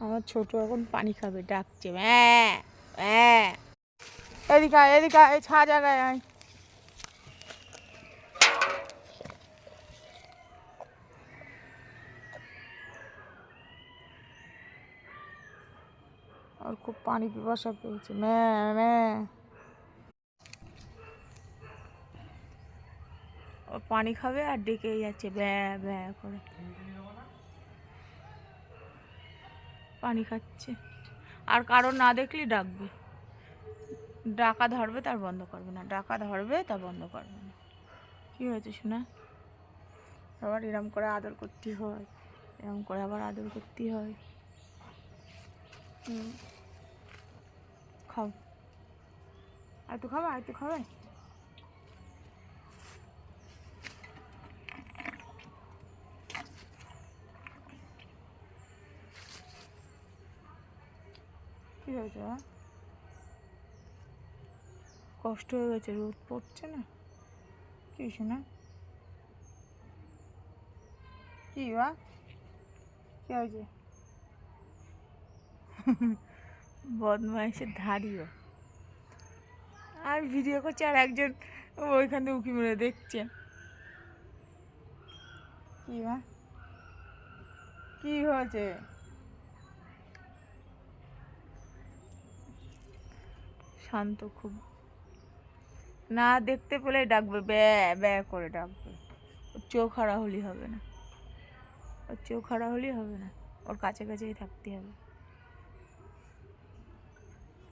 আমার ছোট এখন পানি খাবে, ডাকছে হ্যাঁ হ্যাঁ। এদিকে আয়, এদিকে আয়, ছা জায়গায় আয়। আর খুব পানি পিপাসা পেয়েছে, ম্যাঁ ম্যাঁ। ও পানি খাবে আর ডেকে যাচ্ছে ব্যাঁ ব্যাঁ করে, পানি খাচ্ছে। আর কারো না দেখলে ডাকবে, ডাকা ধরবে তার বন্ধ করবে না, ডাকা ধরবে তা বন্ধ করবে না। কী হয়েছে শোনা? আবার এরম করে আদর করতে হয়, এরম করে আবার আদর করতে হয়। খাও, আর তো খাবে, আর তো খাবে। কী হয়েছে? কষ্ট হয়ে গেছে, রোদ পড়ছে না? কি শোনা? কি বা কি হয়েছে? বদমাইশের ধারিও। আর ভিডিও করছে আর একজন ওইখান থেকে উঁকি মেরে দেখছে। কি বা কি হয়েছে? শান্ত খুব, না দেখতে পেলে ডাকবে, ব্যা ব্যা করে ডাকবে। ওর চোখ হারা হলেই হবে না, ওর চোখ হারা হলেই হবে না, ওর কাছে কাছেই থাকতে হবে।